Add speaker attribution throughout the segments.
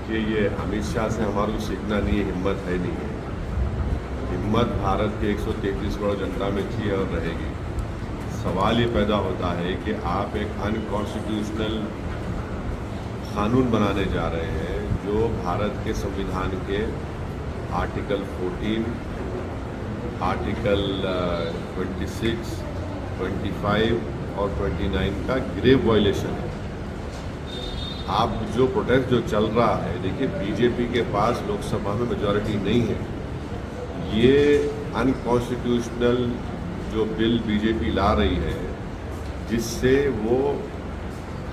Speaker 1: देखिए, ये अमित शाह से हमारे को सीखना नहीं है, हिम्मत है नहीं है। हिम्मत भारत के 133 करोड़ जनता में थी और रहेगी। सवाल ये पैदा होता है कि आप एक अनकॉन्स्टिट्यूशनल कानून बनाने जा रहे हैं जो भारत के संविधान के आर्टिकल 14, आर्टिकल 26, 25 और 29 का ग्रेव वायलेशन है। आप जो प्रोटेस्ट जो चल रहा है, देखिए बीजेपी के पास लोकसभा में मेजॉरिटी नहीं है। ये अनकॉन्स्टिट्यूशनल जो बिल बीजेपी ला रही है, जिससे वो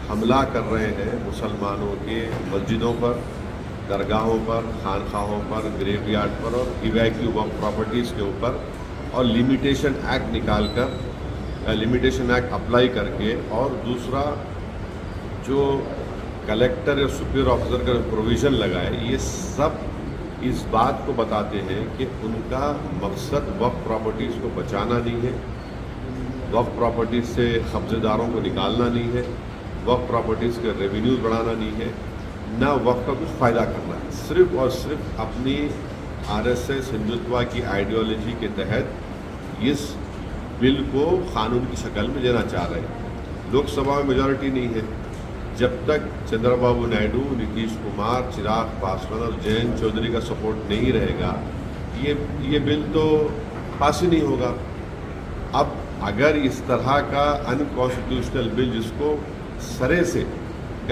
Speaker 1: हमला कर रहे हैं मुसलमानों के मस्जिदों पर, दरगाहों पर, खानखाहों पर, ग्रेवयार्ड पर और इवैक्यू वक्फ प्रॉपर्टीज़ के ऊपर, और लिमिटेशन एक्ट निकाल कर, लिमिटेशन एक्ट अप्लाई करके, और दूसरा जो कलेक्टर या सुपीरियर ऑफिसर का प्रोविज़न लगाए, ये सब इस बात को बताते हैं कि उनका मकसद वक्फ प्रॉपर्टीज़ को बचाना नहीं है, वक्फ प्रॉपर्टीज़ से कब्जेदारों को निकालना नहीं है, वक्फ प्रॉपर्टीज़ के रेवेन्यूज बढ़ाना नहीं है, ना वक्फ का कुछ फ़ायदा करना है। सिर्फ और सिर्फ अपनी आरएसएस हिंदुत्व की आइडियोलॉजी के तहत इस बिल को कानून की शक्ल में देना चाह रहे हैं। लोकसभा में मेजॉरिटी नहीं है। जब तक चंद्रबाबू नायडू, नीतीश कुमार, चिराग पासवान और जयंत चौधरी का सपोर्ट नहीं रहेगा, ये बिल तो पास ही नहीं होगा। अब अगर इस तरह का अनकॉन्स्टिट्यूशनल बिल, जिसको सरे से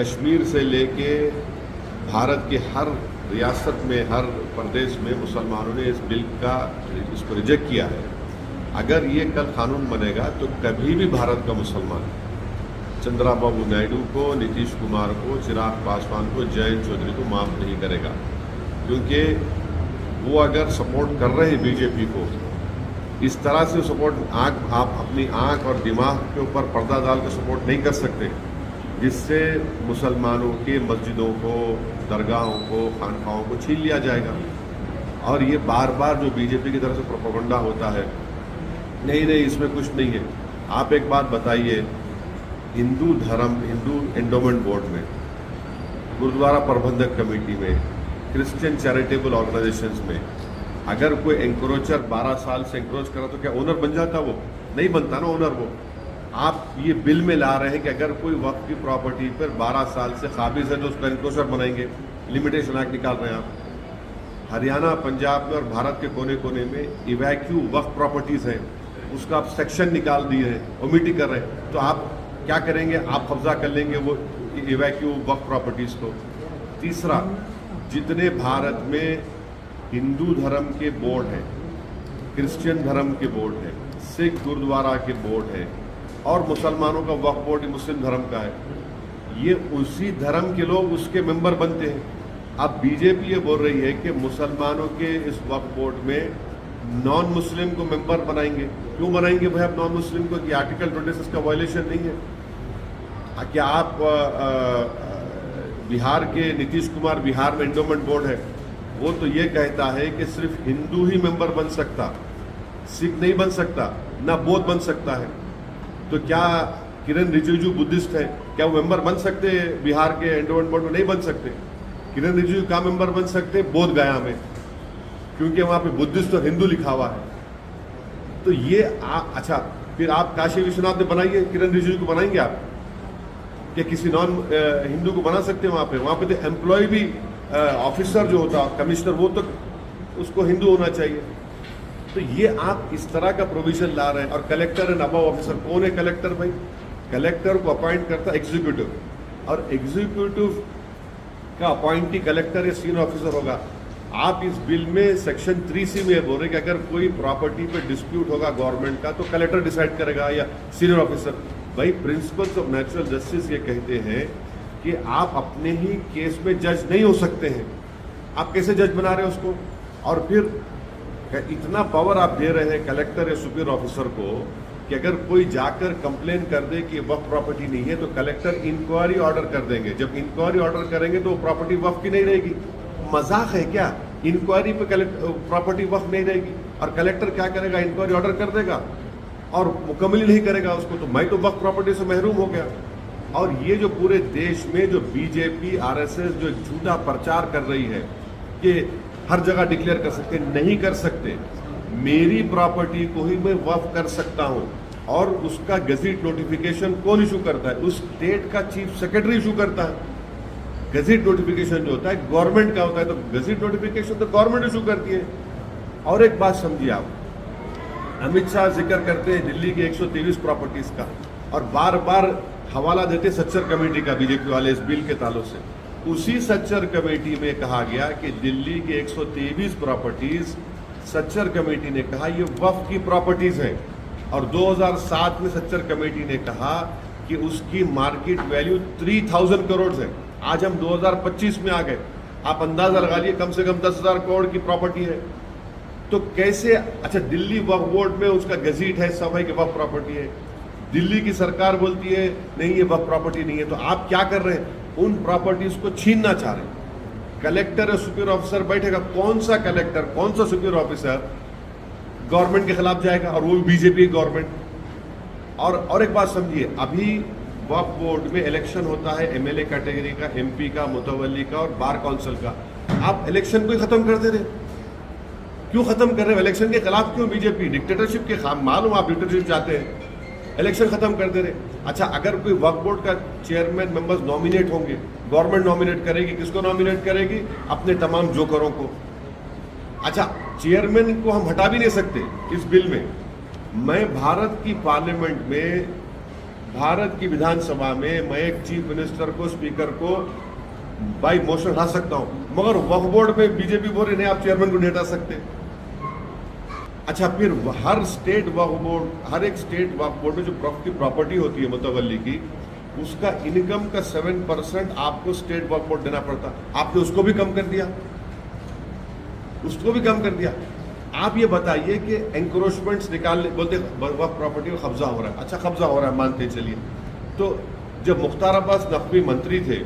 Speaker 1: कश्मीर से लेके भारत के हर रियासत में, हर प्रदेश में मुसलमानों ने इसको रिजेक्ट किया है, अगर ये कल कानून बनेगा तो कभी भी भारत का मुसलमान चंद्रबाबू नायडू को, नीतीश कुमार को, चिराग पासवान को, जयंत चौधरी को माफ़ नहीं करेगा। क्योंकि वो अगर सपोर्ट कर रहे हैं बीजेपी को, इस तरह से सपोर्ट आप अपनी आंख और दिमाग के ऊपर पर्दा डाल कर सपोर्ट नहीं कर सकते, जिससे मुसलमानों के मस्जिदों को, दरगाहों को, खानखाहों को छीन लिया जाएगा। और ये बार बार जो बीजेपी की तरफ से प्रोपेगेंडा होता है, नहीं इसमें कुछ नहीं है। आप एक बात बताइए, हिंदू एंडोमेंट बोर्ड में, गुरुद्वारा प्रबंधक कमेटी में, क्रिश्चियन चैरिटेबल ऑर्गेनाइजेशंस में अगर कोई एंक्रोचर 12 साल से एंक्रोच करा तो क्या ओनर बन जाता? वो नहीं बनता ना ओनर। वो आप ये बिल में ला रहे हैं कि अगर कोई वक्त की प्रॉपर्टी पर 12 साल से काबिज है तो उसका एंक्रोचर बनाएंगे। लिमिटेशन एक्ट निकाल रहे हैं आप। हरियाणा, पंजाब में और भारत के कोने कोने में इवैक्यू वक्फ प्रॉपर्टीज़ है, उसका आप सेक्शन निकाल दिए हैं, ओमिट कर रहे हैं। तो आप क्या करेंगे? आप कब्जा कर लेंगे वो इवैक्यू वक्फ प्रॉपर्टीज़ को। तीसरा, जितने भारत में हिंदू धर्म के बोर्ड हैं, क्रिश्चियन धर्म के बोर्ड हैं, सिख गुरुद्वारा के बोर्ड हैं और मुसलमानों का वक्फ बोर्ड मुस्लिम धर्म का है, ये उसी धर्म के लोग उसके मेंबर बनते हैं। अब बीजेपी ये बोल रही है कि मुसलमानों के इस वक्फ बोर्ड में नॉन मुस्लिम को मेंबर बनाएंगे। क्यों बनाएंगे भाई आप नॉन मुस्लिम को? कि आर्टिकल 26 का वायलेशन नहीं है क्या? आप बिहार के नीतीश कुमार, बिहार में एंडोमेंट बोर्ड है, वो तो ये कहता है कि सिर्फ हिंदू ही मेंबर बन सकता, सिख नहीं बन सकता, ना बौद्ध बन सकता है। तो क्या किरण रिजिजू बुद्धिस्ट है, क्या वो मेंबर बन सकते हैं बिहार के एंडोमेंट बोर्ड में? नहीं बन सकते। किरण रिजिजू का मेंबर बन सकते बोध गया में, क्योंकि वहां पे बुद्धिस्ट और हिंदू लिखा हुआ है। तो ये अच्छा, फिर आप काशी विश्वनाथ में बनाइए, किरण रिजिजू को बनाएंगे आप? क्या किसी नॉन हिंदू को बना सकते हैं? वहां पे तो एम्प्लॉय भी, ऑफिसर जो होता, कमिश्नर, वो तो उसको हिंदू होना चाहिए। तो ये आप इस तरह का प्रोविजन ला रहे हैं। और कलेक्टर एंड अबव ऑफिसर, कौन है कलेक्टर भाई? कलेक्टर को अपॉइंट करता एग्जीक्यूटिव, और एग्जीक्यूटिव का अपॉइंटी कलेक्टर या सीनियर ऑफिसर होगा। आप इस बिल में सेक्शन 3C में बोल रहे कि अगर कोई प्रॉपर्टी पे डिस्प्यूट होगा गवर्नमेंट का तो कलेक्टर डिसाइड करेगा या सीनियर ऑफिसर। भाई प्रिंसिपल्स ऑफ नेचुरल जस्टिस ये कहते हैं कि आप अपने ही केस में जज नहीं हो सकते हैं। आप कैसे जज बना रहे हैं उसको? और फिर इतना पावर आप दे रहे हैं कलेक्टर या सुपीरियर ऑफिसर को कि अगर कोई जाकर कंप्लेन कर दे कि वक्फ प्रॉपर्टी नहीं है तो कलेक्टर इंक्वायरी ऑर्डर कर देंगे। जब इंक्वायरी ऑर्डर करेंगे तो प्रॉपर्टी वक्फ की नहीं रहेगी। मजाक है क्या? इंक्वायरी पे प्रॉपर्टी वक्फ नहीं रहेगी और कलेक्टर क्या करेगा? इंक्वायरी ऑर्डर कर देगा और मुकम्मल नहीं करेगा उसको, तो मैं तो वक्फ प्रॉपर्टी से महरूम हो गया। और ये जो पूरे देश में जो बीजेपी आरएसएस जो झूठा प्रचार कर रही है कि हर जगह डिक्लेयर कर सकते, नहीं कर सकते। मेरी प्रॉपर्टी को ही मैं वक्फ कर सकता हूं और उसका गजट नोटिफिकेशन कौन इशू करता है? उस स्टेट का चीफ सेक्रेटरी इशू करता है। गजट नोटिफिकेशन जो होता है गवर्नमेंट का होता है, तो गजट नोटिफिकेशन तो गवर्नमेंट इशू करती है। और एक बात समझिए आप, अमित शाह जिक्र करते हैं दिल्ली की 123 प्रॉपर्टीज का और बार बार हवाला देते सच्चर कमेटी का बीजेपी वाले इस बिल के ताल्लुक से। उसी सच्चर कमेटी में कहा गया कि दिल्ली की 123 प्रॉपर्टीज सच्चर कमेटी ने कहा ये वक्फ की प्रॉपर्टीज हैं और 2007 में सच्चर कमेटी ने कहा कि उसकी मार्केट वैल्यू 3000 करोड़ है। आज हम 2025 में आ गए, आप अंदाजा लगा लिए कम से कम 10,000 करोड़ की प्रॉपर्टी है। तो कैसे? अच्छा, दिल्ली वक्फ बोर्ड में उसका गजट है, सब है कि वक्फ प्रॉपर्टी है। दिल्ली की सरकार बोलती है नहीं ये वक्फ प्रॉपर्टी नहीं है। तो आप क्या कर रहे हैं? उन प्रॉपर्टीज को छीनना चाह रहे हैं। कलेक्टर और सुपीरियर ऑफिसर बैठेगा, कौन सा कलेक्टर कौन सा सुपीरियर ऑफिसर गवर्नमेंट के खिलाफ जाएगा, और वो बीजेपी गवर्नमेंट। और एक बात समझिए, अभी वक्फ बोर्ड में इलेक्शन होता है एमएलए कैटेगरी का, एमपी का, मुतवल्ली का और बार काउंसिल का। आप इलेक्शन को ही खत्म कर दे रहे, क्यों खत्म कर रहे हो? इलेक्शन के खिलाफ क्यों? बीजेपी डिक्टेटरशिप के खिलाफ, मालूम आप डिक्टेटरशिप चाहते हैं, इलेक्शन खत्म कर दे रहे। अच्छा, अगर कोई वक्फ बोर्ड का चेयरमैन मेंबर्स नॉमिनेट होंगे, गवर्नमेंट नॉमिनेट करेगी, किसको नॉमिनेट करेगी? अपने तमाम जोकरों को। अच्छा, चेयरमैन को हम हटा भी नहीं सकते इस बिल में। मैं भारत की पार्लियामेंट में, भारत की विधानसभा में मैं एक चीफ मिनिस्टर को, स्पीकर को बाई मोशन हटा सकता हूं, मगर वक्फ बोर्ड में बीजेपी बोल रही नहीं, आप चेयरमैन को नहीं हटा सकते। अच्छा, फिर हर स्टेट वक्फ बोर्ड, हर एक स्टेट वक्फ बोर्ड में जो प्रॉपर्टी होती है मुतवल्ली की, उसका इनकम का 7% आपको स्टेट वक्फ बोर्ड देना पड़ता। आपने उसको भी कम कर दिया, उसको भी कम कर दिया। आप ये बताइए कि एंक्रोचमेंट्स निकालने बोलते वक्फ प्रॉपर्टी में कब्जा हो रहा है। अच्छा, कब्जा हो रहा है मानते चलिए, तो जब मुख्तार अब्बास नकवी मंत्री थे,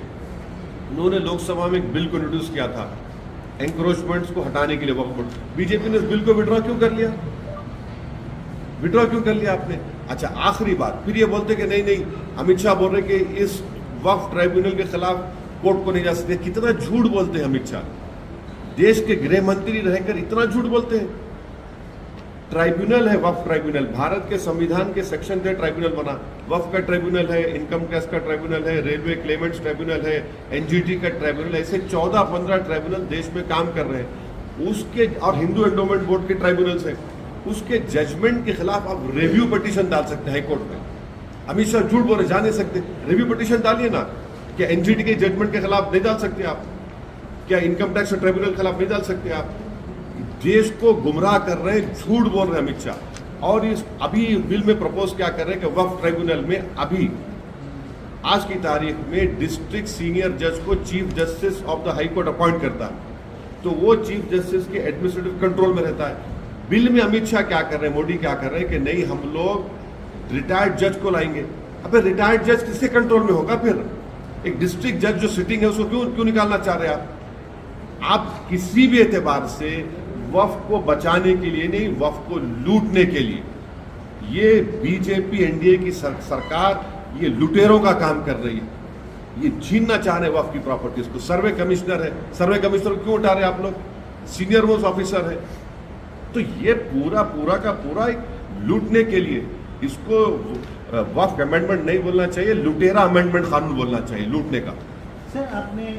Speaker 1: उन्होंने लोकसभा में एक बिल को इंट्रोड्यूस किया था एंक्रोचमेंट्स को हटाने के लिए वक्फ बोर्ड। बीजेपी ने इस बिल को विड्रॉ क्यों कर लिया? विड्रॉ क्यों कर लिया आपने? अच्छा, आखिरी बात, फिर ये बोलते कि नहीं नहीं, अमित शाह बोल रहे कि इस वक्फ ट्राइब्यूनल के खिलाफ कोर्ट को नहीं जा सकते। कितना झूठ बोलते हैं अमित शाह, देश के गृह मंत्री रहकर इतना झूठ बोलते हैं। ट्राइब्यूनल है वक्फ ट्राइब्यूनल, भारत के संविधान के सेक्शन थे ट्राइब्यूनल बना। वक्फ का ट्राइब्यूनल है, इनकम टैक्स का ट्राइब्यूनल है, रेलवे क्लेमेंट्स ट्राइब्यूनल है, एनजीटी का ट्राइब्यूनल है, ऐसे 14-15 ट्राइब्यूनल देश में काम कर रहे हैं। उसके और हिंदू एंडोमेंट बोर्ड के ट्राइब्यूनल्स हैं, उसके जजमेंट के खिलाफ आप रिव्यू पिटीशन डाल सकते हैं हाईकोर्ट में। अमित शाह झूठ बोल रहे, जा नहीं सकते, रिव्यू पिटीशन डालिए ना। क्या एनजीटी के जजमेंट के खिलाफ नहीं डाल सकते आप? क्या इनकम टैक्स ट्राइब्यूनल के खिलाफ नहीं डाल सकते आप? देश को गुमराह कर रहे हैं, झूठ बोल रहे हैं अमित शाह। और इस अभी बिल में प्रपोज क्या कर रहे हैं कि वक्फ ट्राइब्यूनल में अभी आज की तारीख में डिस्ट्रिक्ट सीनियर जज को chief justice of the high court appoint करता है, तो वो चीफ जस्टिस के एडमिनिस्ट्रेटिव कंट्रोल में रहता है। बिल में अमित शाह क्या कर रहे हैं, मोदी क्या कर रहे हैं कि नहीं, हम लोग रिटायर्ड जज को लाएंगे। अबे रिटायर्ड जज किसके कंट्रोल में होगा? फिर एक डिस्ट्रिक्ट जज जो सिटिंग है उसको क्यों निकालना चाह रहे हैं आप? आप किसी भी एतबार से वक्फ को बचाने के लिए नहीं, वक्फ को लूटने के लिए ये बीजेपी एनडीए की सरकार ये लुटेरों का काम कर रही है। ये छीनना चाह रहे वक्फ की प्रॉपर्टीज को। सर्वे कमिश्नर है, सर्वे कमिश्नर को क्यों उठा रहे आप लोग? सीनियर मोस्ट ऑफिसर है। तो ये पूरा का पूरा एक लूटने के लिए, इसको वक्फ अमेंडमेंट नहीं बोलना चाहिए, लुटेरा अमेंडमेंट कानून बोलना चाहिए, लूटने का।
Speaker 2: सर, आपने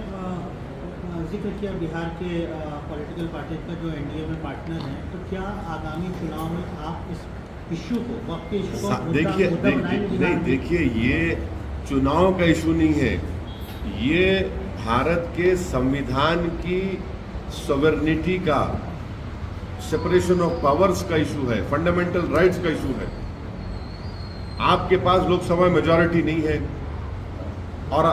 Speaker 2: जिक्र किया बिहार के पॉलिटिकल पार्टी का जो एनडीए में पार्टनर हैं, तो क्या आगामी चुनाव में आप इस इशू को, वक्त के इशू को
Speaker 1: देखिए, ये चुनाव का इशू नहीं है, ये भारत के संविधान की सॉवरेनिटी का, सेपरेशन ऑफ पावर्स का इशू है, फंडामेंटल राइट्स का इशू है। आपके पास लोकसभा मेजॉरिटी नहीं है और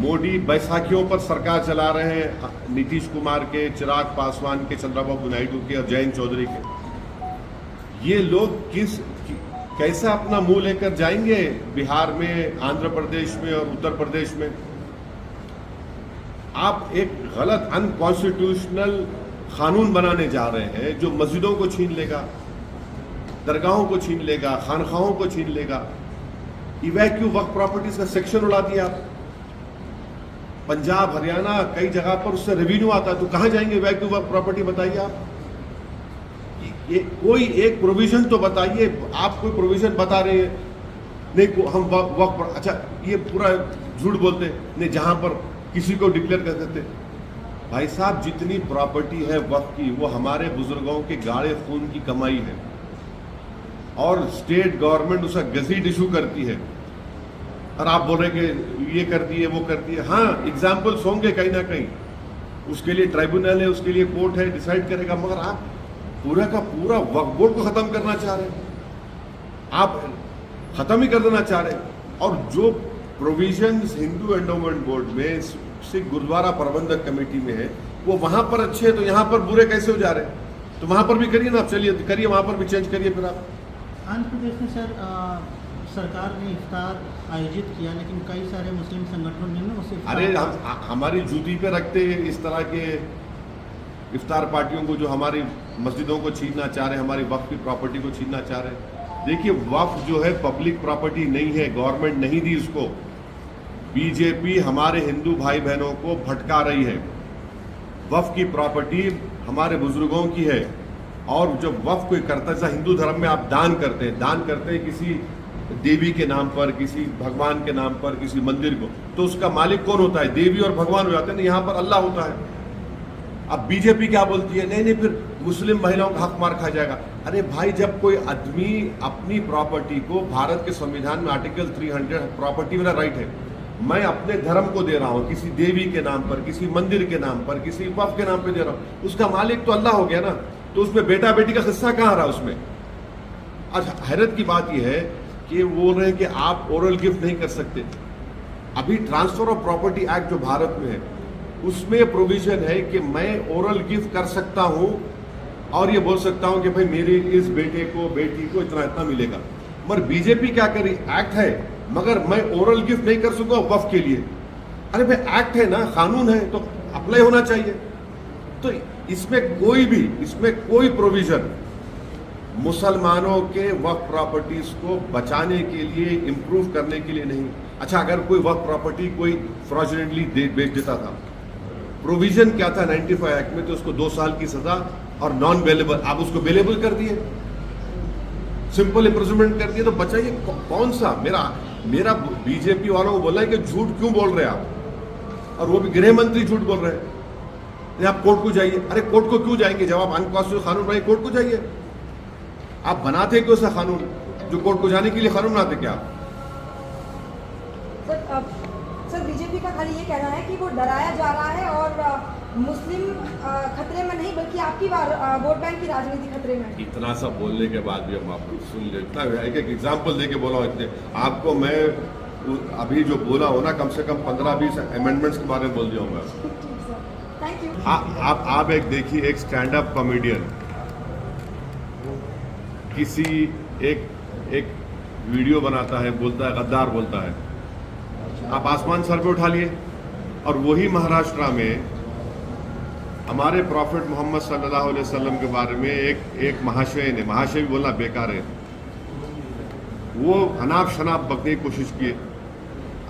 Speaker 1: मोदी बैसाखियों पर सरकार चला रहे हैं, नीतीश कुमार के, चिराग पासवान के, चंद्रबाबू नायडू के और जयंत चौधरी के। ये लोग कैसा अपना मुंह लेकर जाएंगे बिहार में, आंध्र प्रदेश में और उत्तर प्रदेश में? आप एक गलत अनकॉन्स्टिट्यूशनल कानून बनाने जा रहे हैं जो मस्जिदों को छीन लेगा, दरगाहों को छीन लेगा, खानखाहों को छीन लेगा। इवैक्यू वक्फ प्रॉपर्टीज का सेक्शन उड़ा दिया आप। पंजाब हरियाणा कई जगह पर उससे रेवेन्यू आता है, तो कहां जाएंगे इवैक्यू वक्फ प्रॉपर्टी? बताइए आप। ये कोई एक प्रोविजन तो बताइए। आप कोई प्रोविजन बता रहे हैं नहीं हम वक्फ, अच्छा ये पूरा झूठ बोलते हैं नहीं, जहां पर किसी को डिक्लेयर कर सकते। भाई साहब, जितनी प्रॉपर्टी है वक्फ की वो हमारे बुजुर्गों के गाढ़े खून की कमाई है और स्टेट गवर्नमेंट उसका गज़ीट इशू करती है, और आप बोल रहे कि ये कर दिए वो कर दिए। हाँ, एग्जाम्पल्स होंगे कहीं ना कहीं, उसके लिए ट्राइब्यूनल है, उसके लिए कोर्ट है, डिसाइड करेगा, मगर आप पूरा का पूरा वक्फ बोर्ड को खत्म करना चाह रहे हैं, आप खत्म ही कर देना चाह रहे हैं। और जो प्रोविजंस हिंदू एंडोमेंट बोर्ड में सिख गुरुद्वारा प्रबंधक कमेटी में है वो वहां पर अच्छे हैं, तो यहां पर बुरे कैसे हो जा रहे हैं? तो वहां पर भी करिए ना, आप चलिए करिए, वहां पर भी चेंज करिए। फिर आप
Speaker 2: आंध्र प्रदेश में सर सरकार ने इफ्तार आयोजित किया, लेकिन कई सारे मुस्लिम संगठनों ने उसे
Speaker 1: अरे हमारी जूती पे रखते इस तरह के इफ्तार पार्टियों को, जो हमारी मस्जिदों को छीनना चाह रहे हैं, हमारी वक्फ की प्रॉपर्टी को छीनना चाह रहे हैं। देखिए, वक्फ जो है पब्लिक प्रॉपर्टी नहीं है, गवर्नमेंट नहीं दी उसको। बीजेपी हमारे हिंदू भाई बहनों को भटका रही है। वक्फ की प्रॉपर्टी हमारे बुजुर्गों की है, और जब वक्फ कोई करता है, हिंदू धर्म में आप दान करते हैं किसी देवी के नाम पर, किसी भगवान के नाम पर, किसी मंदिर को, तो उसका मालिक कौन होता है? देवी और भगवान हो जाते हैं ना, यहाँ पर अल्लाह होता है। अब बीजेपी क्या बोलती है? नहीं फिर मुस्लिम महिलाओं का हक मार खा जाएगा। अरे भाई, जब कोई आदमी अपनी प्रॉपर्टी को, भारत के संविधान में आर्टिकल 300 प्रॉपर्टी वाला राइट है, मैं अपने धर्म को दे रहा हूं, किसी देवी के नाम पर, किसी मंदिर के नाम पर, किसी वक्फ के नाम पर दे रहा हूं, उसका मालिक तो अल्लाह हो गया ना। तो उसमें बेटा बेटी का हिस्सा कहां रहा उसमें? आज हैरत की बात यह है कि वो बोल रहे हैं कि आप ओरल गिफ्ट नहीं कर सकते। अभी ट्रांसफर ऑफ प्रॉपर्टी एक्ट जो भारत में है, उसमें प्रोविजन है कि मैं ओरल गिफ्ट कर सकता हूं और ये बोल सकता हूं कि भाई मेरे इस बेटे को, बेटी को इतना इतना मिलेगा। मगर बीजेपी क्या करी? एक्ट है, मगर मैं ओरल गिफ्ट नहीं कर सकूंगा वक्फ के लिए। अरे भाई, एक्ट है ना, कानून है, तो अप्लाई होना चाहिए। तो इसमें कोई प्रोविजन मुसलमानों के वक्फ प्रॉपर्टीज को बचाने के लिए, इंप्रूव करने के लिए नहीं। अच्छा, अगर कोई वक्फ प्रॉपर्टी कोई फ्रॉडुलेंटली बेच देता था, प्रोविजन क्या था 95 एक्ट में? तो उसको 2 साल की सजा और नॉन बेलेबल, आप उसको बेलेबल कर दिए, सिंपल इम्प्रिजनमेंट कर दिए। तो बचाइए कौन सा? मेरा बीजेपी वालों को बोला है कि झूठ क्यों बोल रहे हैं आप, और वो भी गृह मंत्री झूठ बोल रहे हैं। आप कोर्ट को जाइए। अरे कोर्ट को क्यों जाएंगे? जब आप अनकॉन्स्टिट्यूशनल कानून बनाइए, कोर्ट को जाइए। आप बनाते क्यों सा कानून जो कोर्ट को जाने के लिए कानून बनाते? क्या
Speaker 3: सर बीजेपी का खाली ये कहना है कि वो डराया जा रहा है और मुस्लिम खतरे में नहीं बल्कि आपकी वोट बैंक की राजनीति खतरे में।
Speaker 1: इतना सब बोलने के बाद भी हम आपको सुन ले, इतना एक एग्जाम्पल दे के बोला हूं। इतने आपको मैं अभी जो बोला हो ना, कम से कम 15-20 अमेंडमेंट्स के बारे में बोल दिया हूँ।
Speaker 3: Thank you.
Speaker 1: आप एक देखिए, एक स्टैंड अप कॉमेडियन किसी एक वीडियो बनाता है, बोलता है गद्दार बोलता है, आप आसमान सर पे उठा लिए। और वही महाराष्ट्र में हमारे प्रॉफिट मोहम्मद सल्लल्लाहु अलैहि वसल्लम के बारे में एक महाशय ने, महाशय भी बोलना बेकार है, वो अनाप शनाप बकने की कोशिश किए,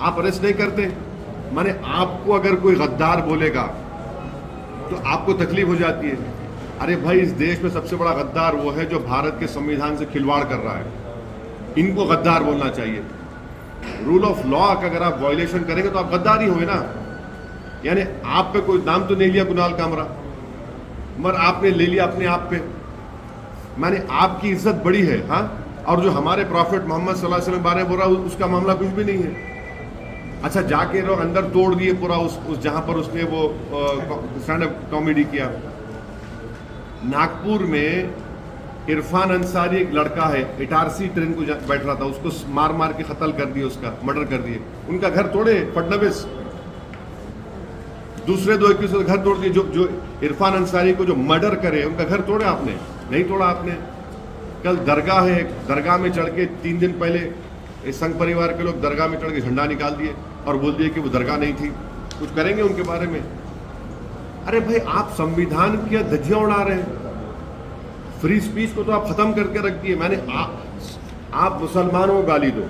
Speaker 1: आप अरेस्ट नहीं करते? माने आपको अगर कोई गद्दार बोलेगा तो आपको तकलीफ हो जाती है। अरे भाई, इस देश में सबसे बड़ा गद्दार वो है जो भारत के संविधान से खिलवाड़ कर रहा है, इनको गद्दार बोलना चाहिए। रूल ऑफ लॉ का अगर आप वायलेशन करेंगे तो आप गद्दार ही होंगे ना। यानी आप पे कोई नाम तो नहीं लिया कुणाल कामरा, मगर आपने ले लिया अपने आप पे, माने आपकी इज्जत बड़ी है। हाँ, और जो हमारे प्रॉफिट मोहम्मद सल्लल्लाहु अलैहि वसल्लम बारे में बोल रहा उसका मामला कुछ भी नहीं है। अच्छा, जाके लोग अंदर तोड़ दिए पूरा उस जहां पर उसने वो स्टैंड अप कॉमेडी किया। नागपुर में इरफान अंसारी एक लड़का है, इटारसी ट्रेन को बैठ रहा था, उसको मार मार के कत्ल कर दिया, उसका मर्डर कर दिए, उनका घर तोड़े फडणवीस। दूसरे 2 एक्यूज घर तोड़ दिए। जो इरफान अंसारी को जो मर्डर करे उनका घर तोड़े आपने? नहीं तोड़ा आपने। कल दरगाह है, दरगाह में चढ़ के 3 दिन पहले संघ परिवार के लोग दरगाह में चढ़ के झंडा निकाल दिए और बोल दिए कि वो दरगाह नहीं थी, कुछ करेंगे उनके बारे में। अरे भाई, आप संविधान की धज्जियां उड़ा रहे हैं, फ्री स्पीच को तो आप खत्म करके रख दिए। मैंने आप मुसलमानों को गाली दो,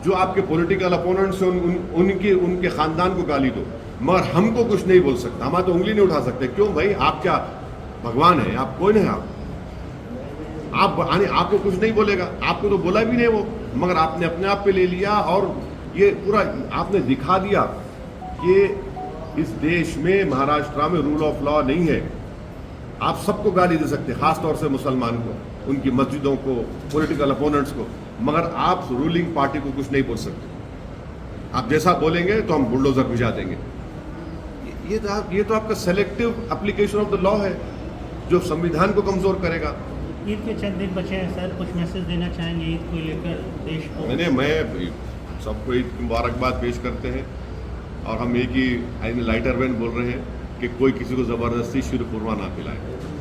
Speaker 1: जो आपके पॉलिटिकल अपोनेंट्स हैं उनके ख़ानदान को गाली दो, मगर हमको कुछ नहीं बोल सकता, हमारे तो उंगली नहीं उठा सकते। क्यों भाई, आप क्या भगवान है? आप कौन है? आपको कुछ नहीं बोलेगा, आपको तो बोला भी नहीं वो, मगर आपने अपने आप पे ले लिया और ये पूरा आपने दिखा दिया कि इस देश में, महाराष्ट्र में रूल ऑफ लॉ नहीं है। आप सबको गाली दे सकते, खास तौर से मुसलमान को, उनकी मस्जिदों को, पॉलिटिकल अपोनेंट्स को, मगर आप रूलिंग पार्टी को कुछ नहीं बोल सकते। आप जैसा बोलेंगे तो हम बुलडोजर भिजा देंगे। ये तो आपका selective application of the law है जो संविधान को कमजोर करेगा।
Speaker 2: ईद के चंद दिन बचे हैं सर, कुछ मैसेज देना चाहेंगे ईद को लेकर देश को?
Speaker 1: मैं सबको ईद की मुबारकबाद पेश करते हैं और हम एक ही लाइटर वेन बोल रहे हैं कि कोई किसी को ज़बरदस्ती शीर खुरमा ना पिलाए।